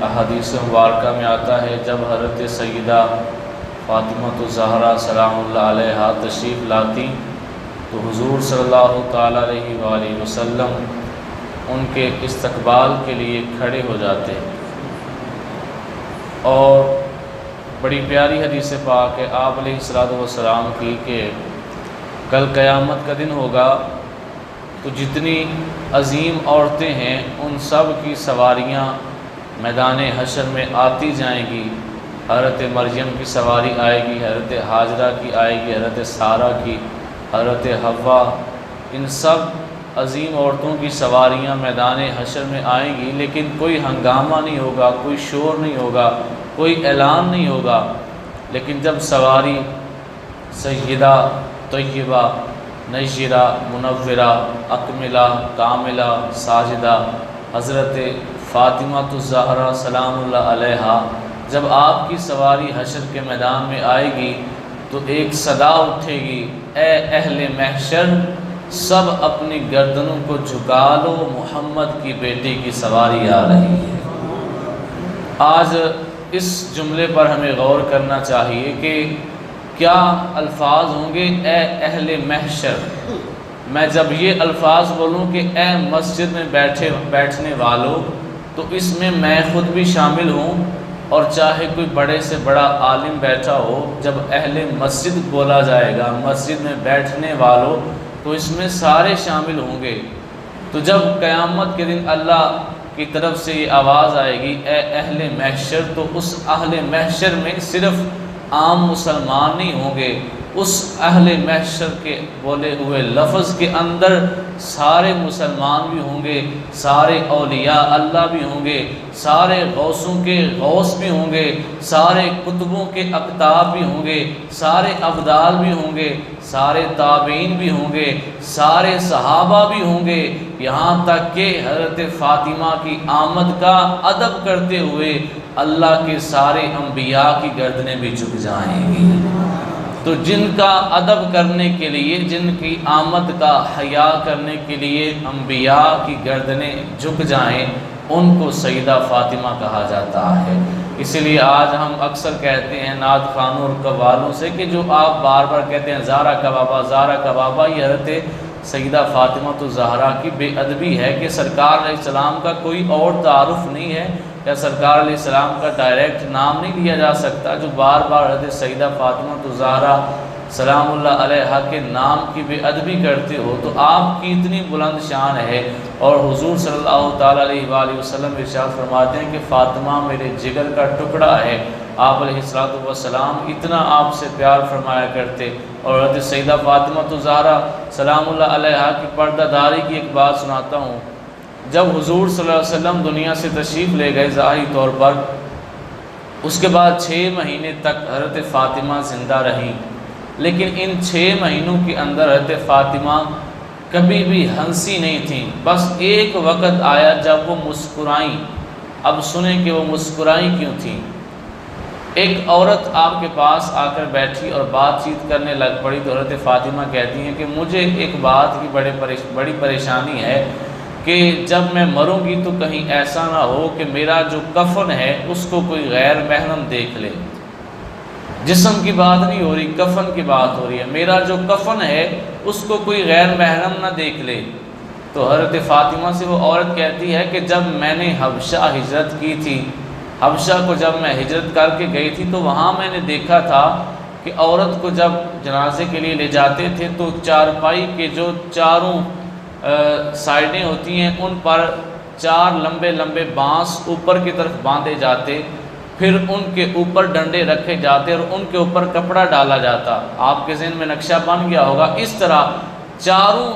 احادیث مبارکہ میں آتا ہے جب حضرت سیدہ فاطمہ الزہرا سلام اللہ علیہا تشریف لاتی تو حضور صلی اللہ تعالیٰ علیہ وآلہ وسلم ان کے استقبال کے لیے کھڑے ہو جاتے اور بڑی پیاری حدیث پاک ہے آپ علیہ الصلوۃ والسلام کی کہ کل قیامت کا دن ہوگا تو جتنی عظیم عورتیں ہیں ان سب کی سواریاں میدان حشر میں آتی جائیں گی۔ حضرت مریم کی سواری آئے گی، حضرت حاجرہ کی آئے گی، حضرت سارہ کی، حضرت حوا، ان سب عظیم عورتوں کی سواریاں میدان حشر میں آئیں گی، لیکن کوئی ہنگامہ نہیں ہوگا، کوئی شور نہیں ہوگا، کوئی اعلان نہیں ہوگا۔ لیکن جب سواری سیدہ طیبہ نجرہ منورہ اکملہ کاملہ ساجدہ حضرت فاطمہ الزہرا سلام اللہ علیہا جب آپ کی سواری حشر کے میدان میں آئے گی تو ایک صدا اٹھے گی، اے اہل محشر سب اپنی گردنوں کو جھکا لو، محمد کی بیٹی کی سواری آ رہی ہے۔ آج اس جملے پر ہمیں غور کرنا چاہیے کہ کیا الفاظ ہوں گے، اے اہل محشر۔ میں جب یہ الفاظ بولوں کہ اے مسجد میں بیٹھنے والوں تو اس میں خود بھی شامل ہوں، اور چاہے کوئی بڑے سے بڑا عالم بیٹھا ہو، جب اہل مسجد بولا جائے گا، مسجد میں بیٹھنے والوں، تو اس میں سارے شامل ہوں گے۔ تو جب قیامت کے دن اللہ کی طرف سے یہ آواز آئے گی اے اہل محشر، تو اس اہل محشر میں صرف عام مسلمان نہیں ہوں گے، اس اہل محشر کے بولے ہوئے لفظ کے اندر سارے مسلمان بھی ہوں گے، سارے اولیاء اللہ بھی ہوں گے، سارے غوثوں کے غوث بھی ہوں گے، سارے قطبوں کے اقطاب بھی ہوں گے، سارے ابدال بھی ہوں گے، سارے تابعین بھی ہوں گے، سارے صحابہ بھی ہوں گے، یہاں تک کہ حضرت فاطمہ کی آمد کا ادب کرتے ہوئے اللہ کے سارے انبیاء کی گردنیں بھی جھک جائیں گی۔ تو جن کا ادب کرنے کے لیے، جن کی آمد کا حیا کرنے کے لیے انبیاء کی گردنیں جھک جائیں، ان کو سیدہ فاطمہ کہا جاتا ہے۔ اسی لیے آج ہم اکثر کہتے ہیں نعت خوانوں اور قوالوں سے کہ جو آپ بار بار کہتے ہیں زارا کا بابا، زارا کا بابا، یہ حضرت سیدہ فاطمہ الزہرا کی بے ادبی ہے کہ سرکار علیہ السلام کا کوئی اور تعارف نہیں ہے، یا سرکار علیہ السلام کا ڈائریکٹ نام نہیں لیا جا سکتا۔ جو بار بار حضرت سیدہ فاطمہ الزہرا سلام اللہ علیہا کے نام کی بے ادبی کرتے ہو، تو آپ کی اتنی بلند شان ہے، اور حضور صلی اللہ تعالیٰ علیہ وآلہ وسلم ارشاد فرماتے ہیں کہ فاطمہ میرے جگر کا ٹکڑا ہے۔ آپ علیہ السلام اتنا آپ سے پیار فرمایا کرتے۔ اور حضرت سیدہ فاطمہ الزہرا سلام اللہ علیہا کی پردہ داری کی ایک بات سناتا ہوں۔ جب حضور صلی اللہ علیہ وسلم دنیا سے تشریف لے گئے ظاہری طور پر، اس کے بعد 6 مہینے تک حضرت فاطمہ زندہ رہیں، لیکن ان 6 مہینوں کے اندر حضرت فاطمہ کبھی بھی ہنسی نہیں تھیں۔ بس ایک وقت آیا جب وہ مسکرائیں۔ اب سنیں کہ وہ مسکرائیں کیوں تھیں۔ ایک عورت آپ کے پاس آ کر بیٹھی اور بات چیت کرنے لگ پڑی، تو حضرت فاطمہ کہتی ہیں کہ مجھے ایک بات کی بڑی پریشانی ہے کہ جب میں مروں گی تو کہیں ایسا نہ ہو کہ میرا جو کفن ہے اس کو کوئی غیر محرم دیکھ لے۔ جسم کی بات نہیں ہو رہی، کفن کی بات ہو رہی ہے۔ میرا جو کفن ہے اس کو کوئی غیر محرم نہ دیکھ لے۔ تو حضرت فاطمہ سے وہ عورت کہتی ہے کہ جب میں نے حبشہ ہجرت کی تھی، حبشہ کو جب میں ہجرت کر کے گئی تھی، تو وہاں میں نے دیکھا تھا کہ عورت کو جب جنازے کے لیے لے جاتے تھے تو چارپائی کے جو چاروں سائڈیں ہوتی ہیں ان پر 4 لمبے لمبے بانس اوپر کی طرف باندھے جاتے، پھر ان کے اوپر ڈنڈے رکھے جاتے اور ان کے اوپر کپڑا ڈالا جاتا۔ آپ کے ذہن میں نقشہ بن گیا ہوگا۔ اس طرح چاروں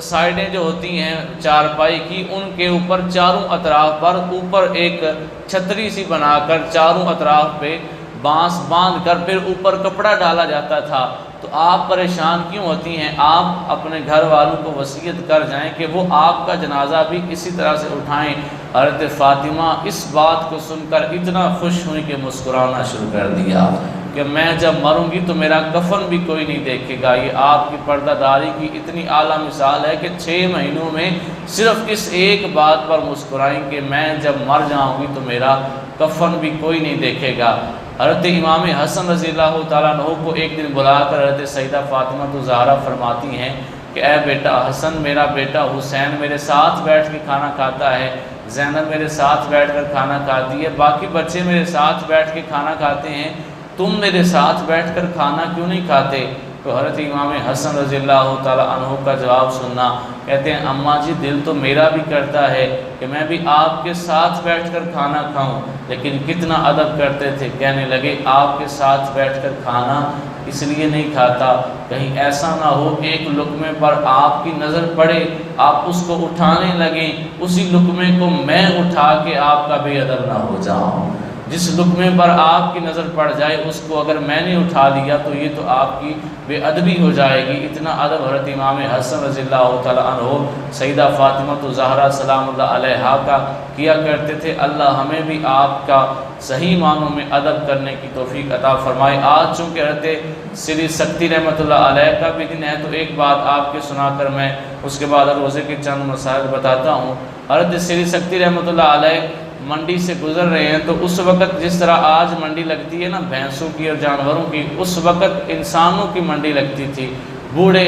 سائڈیں جو ہوتی ہیں چارپائی کی، ان کے اوپر چاروں اطراف پر اوپر ایک چھتری سی بنا کر چاروں اطراف پہ بانس باندھ کر پھر اوپر کپڑا ڈالا جاتا تھا۔ تو آپ پریشان کیوں ہوتی ہیں؟ آپ اپنے گھر والوں کو وصیت کر جائیں کہ وہ آپ کا جنازہ بھی اسی طرح سے اٹھائیں۔ حضرت فاطمہ اس بات کو سن کر اتنا خوش ہوئی کہ مسکرانا شروع کر دیا۔ کہ میں جب مروں گی تو میرا کفن بھی کوئی نہیں دیکھے گا۔ یہ آپ کی پردہ داری کی اتنی اعلیٰ مثال ہے کہ 6 مہینوں میں صرف اس ایک بات پر مسکرائیں کہ میں جب مر جاؤں گی تو میرا کفن بھی کوئی نہیں دیکھے گا۔ حضرت امام حسن رضی اللہ تعالیٰ عنہ کو ایک دن بلا کر حضرت سیدہ فاطمہ الزہرا فرماتی ہیں کہ اے بیٹا حسن، میرا بیٹا حسین میرے ساتھ بیٹھ کے کھانا کھاتا ہے، زینب میرے ساتھ بیٹھ کر کھانا کھاتی ہے، باقی بچے میرے ساتھ بیٹھ کے کھانا کھاتے ہیں، تم میرے ساتھ بیٹھ کر کھانا کیوں نہیں کھاتے؟ تو حضرت امام حسن رضی اللہ تعالیٰ عنہ کا جواب سننا، کہتے ہیں اماں جی دل تو میرا بھی کرتا ہے کہ میں بھی آپ کے ساتھ بیٹھ کر کھانا کھاؤں، لیکن کتنا ادب کرتے تھے، کہنے لگے آپ کے ساتھ بیٹھ کر کھانا اس لیے نہیں کھاتا کہیں ایسا نہ ہو ایک لقمے پر آپ کی نظر پڑے، آپ اس کو اٹھانے لگیں، اسی لقمے کو میں اٹھا کے آپ کا بے ادب نہ ہو جاؤں۔ جس لقمے پر آپ کی نظر پڑ جائے اس کو اگر میں نے اٹھا لیا تو یہ تو آپ کی بے ادبی ہو جائے گی۔ اتنا ادب حضرت امام حسن رضی اللہ تعالیٰ عنہ سیدہ فاطمہ الزہرا سلام اللہ علیہا کا کیا کرتے تھے۔ اللہ ہمیں بھی آپ کا صحیح معنوں میں ادب کرنے کی توفیق عطا فرمائے۔ آج چونکہ حضرت سری سکتی رحمۃ اللہ علیہ کا بھی دن ہے تو ایک بات آپ کے سنا کر میں اس کے بعد روزے کے چند مسائل بتاتا ہوں۔ حضرت سری سکتی رحمۃ اللہ علیہ منڈی سے گزر رہے ہیں تو اس وقت جس طرح آج منڈی لگتی ہے نا بھینسوں کی اور جانوروں کی، اس وقت انسانوں کی منڈی لگتی تھی۔ بوڑھے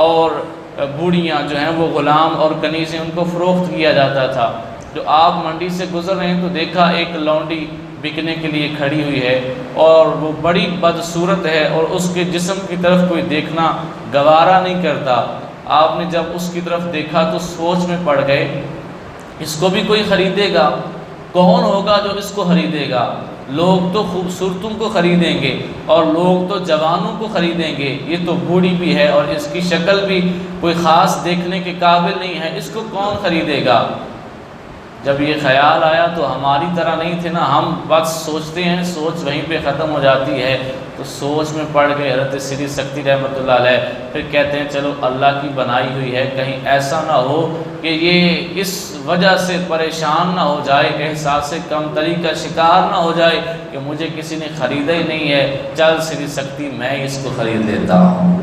اور بوڑھیاں جو ہیں وہ غلام اور کنیزیں ان کو فروخت کیا جاتا تھا۔ جو آپ منڈی سے گزر رہے ہیں تو دیکھا ایک لونڈی بکنے کے لیے کھڑی ہوئی ہے اور وہ بڑی بدصورت ہے اور اس کے جسم کی طرف کوئی دیکھنا گوارا نہیں کرتا۔ آپ نے جب اس کی طرف دیکھا تو سوچ میں پڑ گئے اس کو بھی کوئی خریدے گا؟ کون ہوگا جو اس کو خریدے گا؟ لوگ تو خوبصورتوں کو خریدیں گے اور لوگ تو جوانوں کو خریدیں گے، یہ تو بوڑھی بھی ہے اور اس کی شکل بھی کوئی خاص دیکھنے کے قابل نہیں ہے، اس کو کون خریدے گا؟ جب یہ خیال آیا تو ہماری طرح نہیں تھے نا، ہم بس سوچتے ہیں، سوچ وہیں پہ ختم ہو جاتی ہے، تو سوچ میں پڑ گئے حضرت سری سکتی رحمۃ اللہ علیہ۔ پھر کہتے ہیں چلو اللہ کی بنائی ہوئی ہے، کہیں ایسا نہ ہو کہ یہ اس وجہ سے پریشان نہ ہو جائے، احساس کمتری کا شکار نہ ہو جائے کہ مجھے کسی نے خریدا ہی نہیں ہے، چل سری سکتی میں اس کو خرید لیتا ہوں۔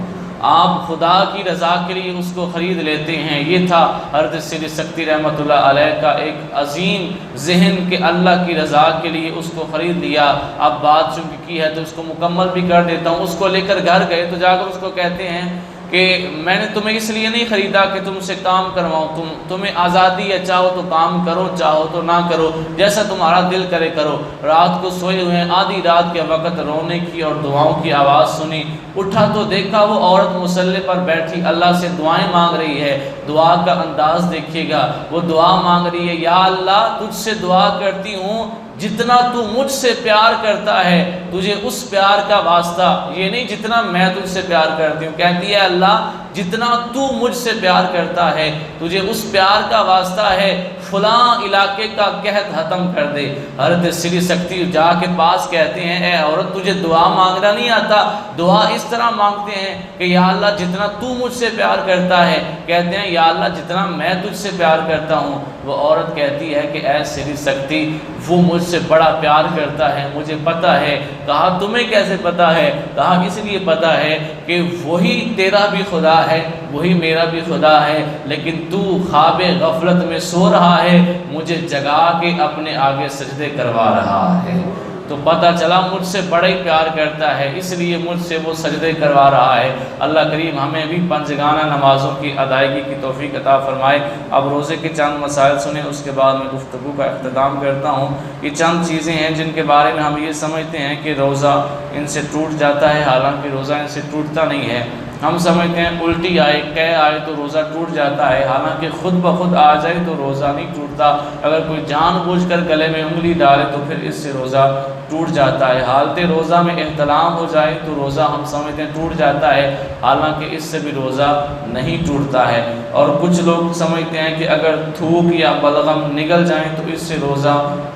آپ خدا کی رضا کے لیے اس کو خرید لیتے ہیں۔ یہ تھا حضرت سری سکتی رحمۃ اللہ علیہ کا ایک عظیم ذہن کہ اللہ کی رضا کے لیے اس کو خرید لیا۔ اب بات چونکہ کی ہے تو اس کو مکمل بھی کر دیتا ہوں۔ اس کو لے کر گھر گئے تو جا کر اس کو کہتے ہیں کہ میں نے تمہیں اس لیے نہیں خریدا کہ تم سے کام کرواؤں، تمہیں آزادی ہے، چاہو تو کام کرو چاہو تو نہ کرو، جیسا تمہارا دل کرے کرو۔ رات کو سوئے ہوئے ہیں، آدھی رات کے وقت رونے کی اور دعاؤں کی آواز سنی، اٹھا تو دیکھا وہ عورت مصلی پر بیٹھی اللہ سے دعائیں مانگ رہی ہے۔ دعا کا انداز دیکھیے گا، وہ دعا مانگ رہی ہے، یا اللہ تجھ سے دعا کرتی ہوں جتنا تو مجھ سے پیار کرتا ہے تجھے اس پیار کا واسطہ، یہ نہیں جتنا میں تجھ سے پیار کرتی ہوں، کہتی ہے اللہ جتنا تو مجھ سے پیار کرتا ہے تجھے اس پیار کا واسطہ ہے، فلاں علاقے کا قحط ختم کر دے۔ حضرت سری سکتی جا کے پاس کہتے ہیں اے عورت تجھے دعا مانگنا نہیں آتا؟ دعا اس طرح مانگتے ہیں کہ یا اللہ جتنا تو مجھ سے پیار کرتا ہے، کہتے ہیں یا اللہ جتنا میں تجھ سے پیار کرتا ہوں۔ وہ عورت کہتی ہے کہ اے سری سکتی وہ مجھ سے بڑا پیار کرتا ہے، مجھے پتہ ہے۔ کہا تمہیں کیسے پتہ ہے؟ کہا اس لیے پتہ ہے کہ وہی تیرا بھی خدا ہے وہی میرا بھی خدا ہے، لیکن تو خواب غفلت میں سو رہا ہے، مجھے جگا کے اپنے آگے سجدے کروا رہا ہے۔ تو پتہ چلا مجھ سے بڑا ہی پیار کرتا ہے، اس لیے مجھ سے وہ سجدے کروا رہا ہے۔ اللہ کریم ہمیں بھی پنجگانہ نمازوں کی ادائیگی کی توفیق عطا فرمائے۔ اب روزے کے چند مسائل سنیں، اس کے بعد میں گفتگو کا اختتام کرتا ہوں۔ یہ چند چیزیں ہیں جن کے بارے میں ہم یہ سمجھتے ہیں کہ روزہ ان سے ٹوٹ جاتا ہے، حالانکہ روزہ ان سے ٹوٹتا نہیں ہے۔ ہم سمجھتے ہیں الٹی آئے قے آئے تو روزہ ٹوٹ جاتا ہے، حالانکہ خود بخود آ جائے تو روزہ نہیں ٹوٹتا۔ اگر کوئی جان بوجھ کر گلے میں انگلی ڈالے تو پھر اس سے روزہ ٹوٹ جاتا ہے۔ حالت روزہ میں احتلام ہو جائے تو روزہ ہم سمجھتے ہیں ٹوٹ جاتا ہے، حالانکہ اس سے بھی روزہ نہیں ٹوٹتا ہے۔ اور کچھ لوگ سمجھتے ہیں کہ اگر تھوک یا بلغم نگل جائیں تو اس سے روزہ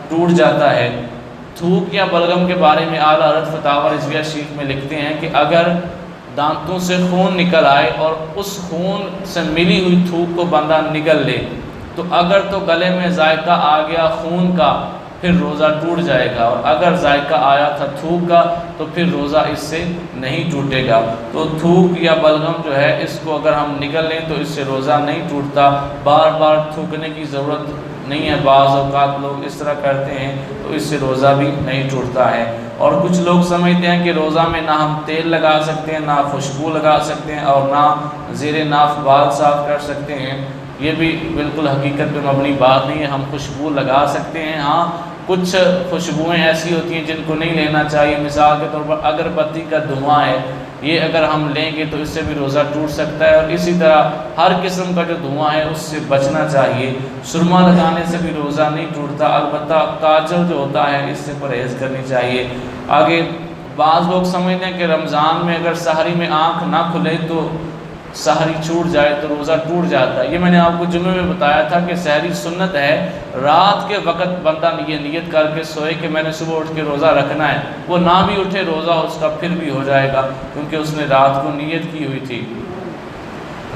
ٹوٹ جاتا ہے۔ تھوک یا بلغم کے بارے میں اعلیٰ حضرت فتاوی رضویہ شریف میں لکھتے ہیں کہ اگر دانتوں سے خون نکل آئے اور اس خون سے ملی ہوئی تھوک کو بندہ نگل لے تو اگر تو گلے میں ذائقہ آ گیا خون کا پھر روزہ ٹوٹ جائے گا، اور اگر ذائقہ آیا تھا تھوک کا تو پھر روزہ اس سے نہیں ٹوٹے گا۔ تو تھوک یا بلغم جو ہے اس کو اگر ہم نگل لیں تو اس سے روزہ نہیں ٹوٹتا، بار بار تھوکنے کی ضرورت نہیں ہے، بعض اوقات لوگ اس طرح کرتے ہیں تو اس سے روزہ بھی نہیں ٹوٹتا ہے۔ اور کچھ لوگ سمجھتے ہیں کہ روزہ میں نہ ہم تیل لگا سکتے ہیں، نہ خوشبو لگا سکتے ہیں، اور نہ زیر ناف بال صاف کر سکتے ہیں۔ یہ بھی بالکل حقیقت پہ مبنی بات نہیں ہے، ہم خوشبو لگا سکتے ہیں۔ ہاں کچھ خوشبوئیں ایسی ہوتی ہیں جن کو نہیں لینا چاہیے، مثال کے طور پر اگربتی کا دھواں ہے، یہ اگر ہم لیں گے تو اس سے بھی روزہ ٹوٹ سکتا ہے، اور اسی طرح ہر قسم کا جو دھواں ہے اس سے بچنا چاہیے۔ سرما لگانے سے بھی روزہ نہیں ٹوٹتا، البتہ کاجل جو ہوتا ہے اس سے پرہیز کرنی چاہیے۔ آگے بعض لوگ سمجھتے ہیں کہ رمضان میں اگر سحری میں آنکھ نہ کھلے تو سحری چھوٹ جائے تو روزہ ٹوٹ جاتا ہے۔ یہ میں نے آپ کو جمعے میں بتایا تھا کہ سحری سنت ہے، رات کے وقت بندہ یہ نیت کر کے سوئے کہ میں نے صبح اٹھ کے روزہ رکھنا ہے، وہ نہ بھی اٹھے روزہ اس کا پھر بھی ہو جائے گا، کیونکہ اس نے رات کو نیت کی ہوئی تھی۔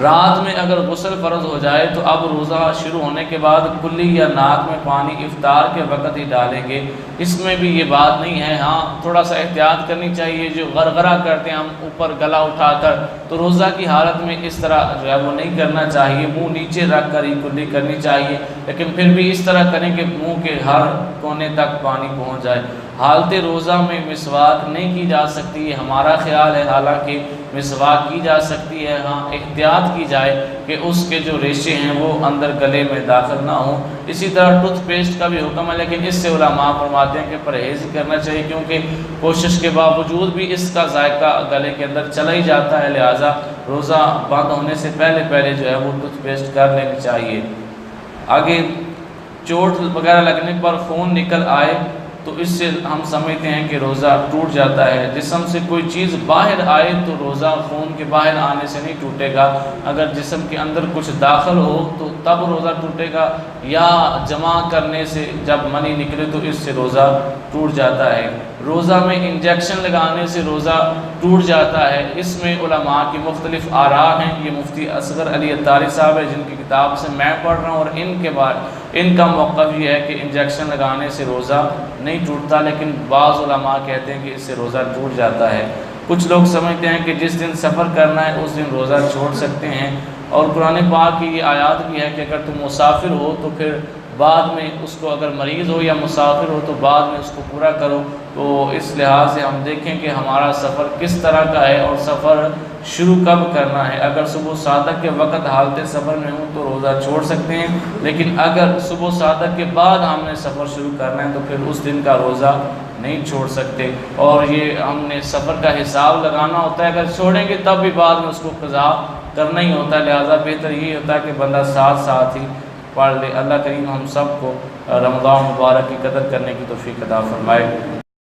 رات میں اگر غسل فرض ہو جائے تو اب روزہ شروع ہونے کے بعد کلی یا ناک میں پانی افطار کے وقت ہی ڈالیں گے، اس میں بھی یہ بات نہیں ہے۔ ہاں تھوڑا سا احتیاط کرنی چاہیے، جو غرغرہ کرتے ہیں ہم اوپر گلا اٹھا کر، تو روزہ کی حالت میں اس طرح جو ہے وہ نہیں کرنا چاہیے، منہ نیچے رکھ کر ہی کلی کرنی چاہیے، لیکن پھر بھی اس طرح کریں کہ منہ کے ہر کونے تک پانی پہنچ جائے۔ حالت روزہ میں مسواک نہیں کی جا سکتی، یہ ہمارا خیال ہے، حالانکہ مسواک کی جا سکتی ہے۔ ہاں احتیاط کی جائے کہ اس کے جو ریشے ہیں وہ اندر گلے میں داخل نہ ہوں۔ اسی طرح ٹوتھ پیسٹ کا بھی حکم ہے، لیکن اس سے علماء فرماتے ہیں کہ پرہیز کرنا چاہیے، کیونکہ کوشش کے باوجود بھی اس کا ذائقہ گلے کے اندر چلا ہی جاتا ہے، لہٰذا روزہ بند ہونے سے پہلے جو ہے وہ ٹوتھ پیسٹ کر لینی چاہیے۔ آگے چوٹ وغیرہ لگنے پر خون نکل آئے تو اس سے ہم سمجھتے ہیں کہ روزہ ٹوٹ جاتا ہے۔ جسم سے کوئی چیز باہر آئے تو روزہ خون کے باہر آنے سے نہیں ٹوٹے گا، اگر جسم کے اندر کچھ داخل ہو تو تب روزہ ٹوٹے گا، یا جمع کرنے سے جب منی نکلے تو اس سے روزہ ٹوٹ جاتا ہے۔ روزہ میں انجیکشن لگانے سے روزہ ٹوٹ جاتا ہے، اس میں علماء کی مختلف آراء ہیں۔ یہ مفتی اصغر علی عطاری صاحب ہے جن کی کتاب سے میں پڑھ رہا ہوں، اور ان کا موقف یہ ہے کہ انجیکشن لگانے سے روزہ نہیں ٹوٹتا، لیکن بعض علماء کہتے ہیں کہ اس سے روزہ ٹوٹ جاتا ہے۔ کچھ لوگ سمجھتے ہیں کہ جس دن سفر کرنا ہے اس دن روزہ چھوڑ سکتے ہیں، اور قرآن پاک کی یہ آیات بھی ہے کہ اگر تم مسافر ہو تو پھر بعد میں اس کو، اگر مریض ہو یا مسافر ہو تو بعد میں اس کو پورا کرو۔ تو اس لحاظ سے ہم دیکھیں کہ ہمارا سفر کس طرح کا ہے اور سفر شروع کب کرنا ہے۔ اگر صبح صادق کے وقت حالت سفر میں ہوں تو روزہ چھوڑ سکتے ہیں، لیکن اگر صبح صادق کے بعد ہم نے سفر شروع کرنا ہے تو پھر اس دن کا روزہ نہیں چھوڑ سکتے، اور یہ ہم نے سفر کا حساب لگانا ہوتا ہے، اگر چھوڑیں گے تب بھی بعد میں اس کو قضا کرنا ہی ہوتا ہے، لہٰذا بہتر یہی ہوتا ہے کہ بندہ ساتھ ہی پڑھ لے۔ اللہ کریم ہم سب کو رمضان مبارک کی قدر کرنے کی توفیق عطا فرمائے۔